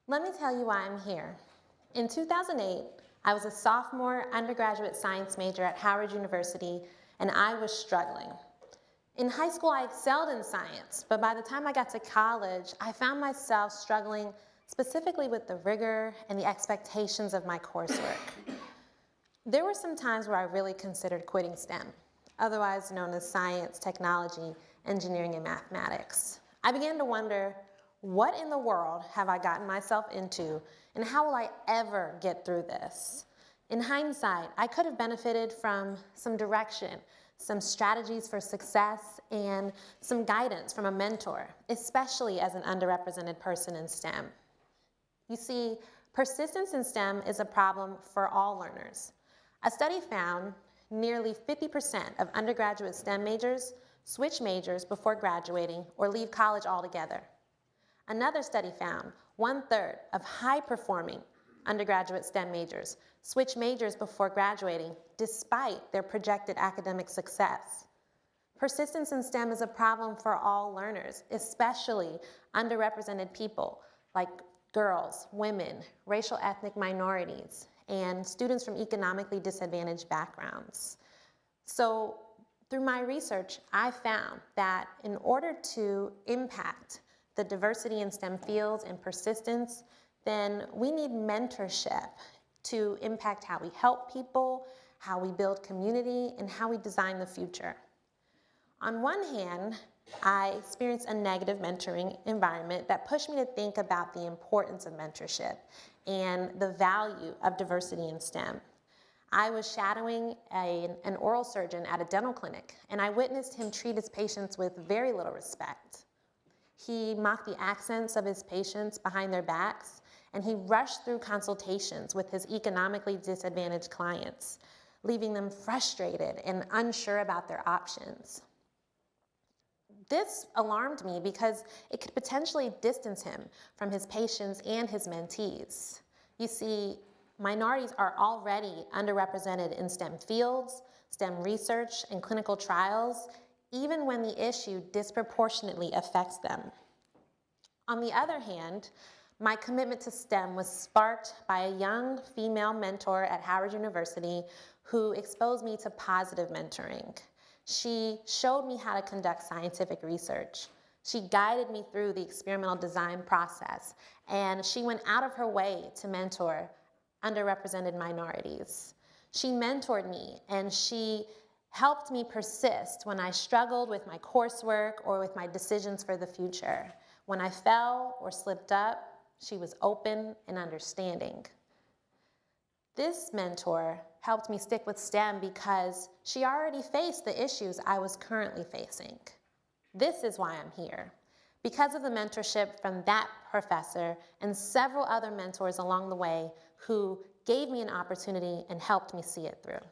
Let me tell you why I'm here. In 2008, I was a sophomore undergraduate science major at Howard University, and I was struggling. In high school, I excelled in science, but by the time I got to college, I found myself struggling specifically with the rigor and the expectations of my coursework. There were some times where I really considered quitting STEM, otherwise known as science, technology, engineering, and mathematics. I began to wonder, what in the world have I gotten myself into, and how will I ever get through this? In hindsight, I could have benefited from some direction, some strategies for success, and some guidance from a mentor, especially as an underrepresented person in STEM. You see, persistence in STEM is a problem for all learners. A study found nearly 50% of undergraduate STEM majors switch majors before graduating or leave college altogether. Another study found 1/3 of high-performing undergraduate STEM majors switch majors before graduating despite their projected academic success. Persistence in STEM is a problem for all learners, especially underrepresented people like girls, women, racial ethnic minorities, and students from economically disadvantaged backgrounds. So through my research, I found that in order to impact the diversity in STEM fields and persistence, then we need mentorship to impact how we help people, how we build community, and how we design the future. On one hand, I experienced a negative mentoring environment that pushed me to think about the importance of mentorship and the value of diversity in STEM. I was shadowing an oral surgeon at a dental clinic, and I witnessed him treat his patients with very little respect. He mocked the accents of his patients behind their backs, and he rushed through consultations with his economically disadvantaged clients, leaving them frustrated and unsure about their options. This alarmed me because it could potentially distance him from his patients and his mentees. You see, minorities are already underrepresented in STEM fields, STEM research, and clinical trials, even when the issue disproportionately affects them. On the other hand, my commitment to STEM was sparked by a young female mentor at Howard University who exposed me to positive mentoring. She showed me how to conduct scientific research. She guided me through the experimental design process, and she went out of her way to mentor underrepresented minorities. She mentored me, and she helped me persist when I struggled with my coursework or with my decisions for the future. When I fell or slipped up, she was open and understanding. This mentor helped me stick with STEM because she already faced the issues I was currently facing. This is why I'm here. Because of the mentorship from that professor and several other mentors along the way who gave me an opportunity and helped me see it through.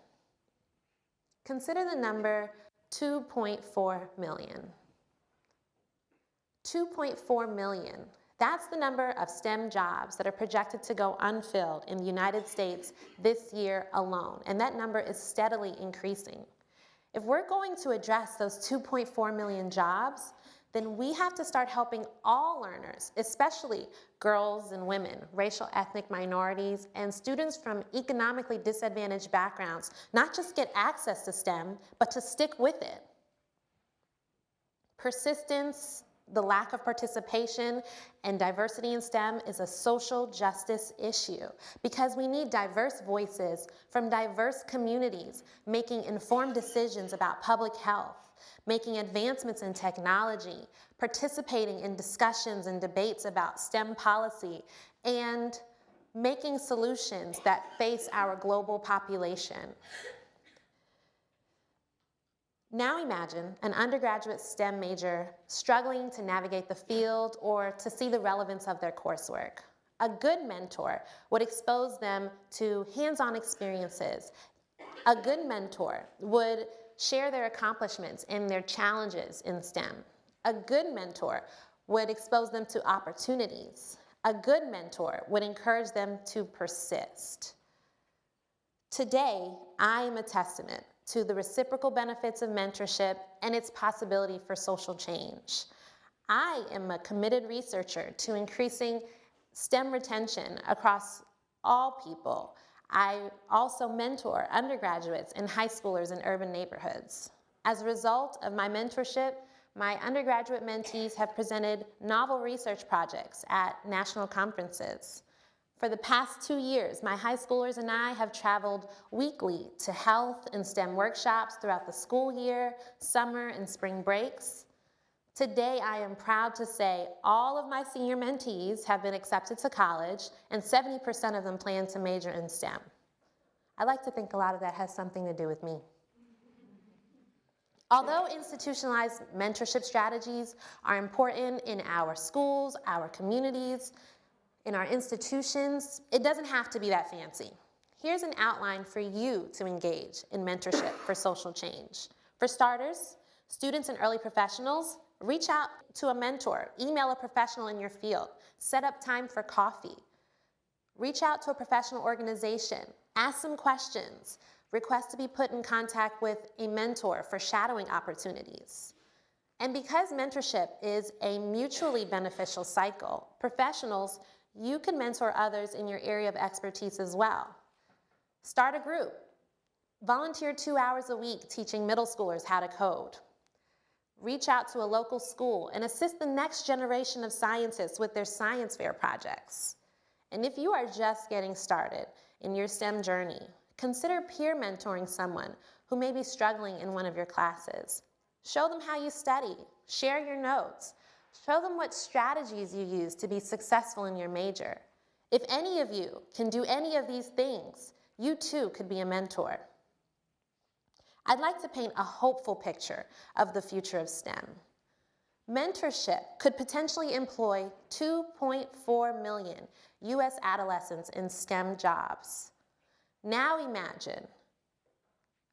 Consider the number 2.4 million. 2.4 million. That's the number of STEM jobs that are projected to go unfilled in the United States this year alone, and that number is steadily increasing. If we're going to address those 2.4 million jobs, then we have to start helping all learners, especially girls and women, racial ethnic minorities, and students from economically disadvantaged backgrounds, not just get access to STEM, but to stick with it. Persistence, the lack of participation, and diversity in STEM is a social justice issue because we need diverse voices from diverse communities making informed decisions about public health, making advancements in technology, participating in discussions and debates about STEM policy, and making solutions that face our global population. Now imagine an undergraduate STEM major struggling to navigate the field or to see the relevance of their coursework. A good mentor would expose them to hands-on experiences. A good mentor would share their accomplishments and their challenges in STEM. A good mentor would expose them to opportunities. A good mentor would encourage them to persist. Today, I am a testament to the reciprocal benefits of mentorship and its possibility for social change. I am a committed researcher to increasing STEM retention across all people. I also mentor undergraduates and high schoolers in urban neighborhoods. As a result of my mentorship, my undergraduate mentees have presented novel research projects at national conferences. For the past 2 years, my high schoolers and I have traveled weekly to health and STEM workshops throughout the school year, summer, and spring breaks. Today, I am proud to say all of my senior mentees have been accepted to college, and 70% of them plan to major in STEM. I like to think a lot of that has something to do with me. Although institutionalized mentorship strategies are important in our schools, our communities, in our institutions, it doesn't have to be that fancy. Here's an outline for you to engage in mentorship for social change. For starters, students and early professionals, reach out to a mentor, email a professional in your field, set up time for coffee. Reach out to a professional organization, ask some questions, request to be put in contact with a mentor for shadowing opportunities. And because mentorship is a mutually beneficial cycle, professionals, you can mentor others in your area of expertise as well. Start a group. Volunteer 2 hours a week teaching middle schoolers how to code. Reach out to a local school and assist the next generation of scientists with their science fair projects. And if you are just getting started in your STEM journey, consider peer mentoring someone who may be struggling in one of your classes. Show them how you study, share your notes, show them what strategies you use to be successful in your major. If any of you can do any of these things, you too could be a mentor. I'd like to paint a hopeful picture of the future of STEM. Mentorship could potentially employ 2.4 million US adolescents in STEM jobs. Now imagine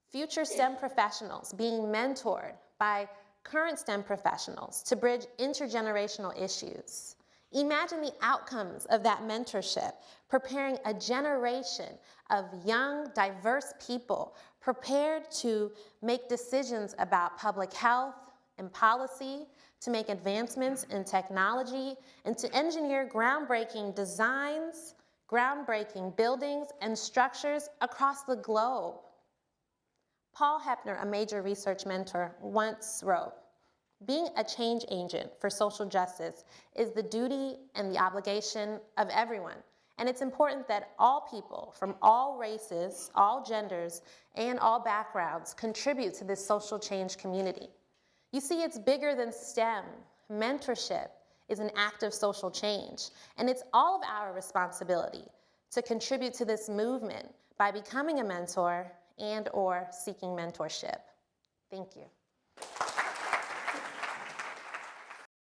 future STEM professionals being mentored by current STEM professionals to bridge intergenerational issues. Imagine the outcomes of that mentorship, preparing a generation of young, diverse people prepared to make decisions about public health and policy, to make advancements in technology, and to engineer groundbreaking designs, groundbreaking buildings and structures across the globe. Paul Hepner, a major research mentor, once wrote, "Being a change agent for social justice is the duty and the obligation of everyone, and it's important that all people from all races, all genders, and all backgrounds contribute to this social change community." You see, it's bigger than STEM. Mentorship is an act of social change, and it's all of our responsibility to contribute to this movement by becoming a mentor and/or seeking mentorship. Thank you.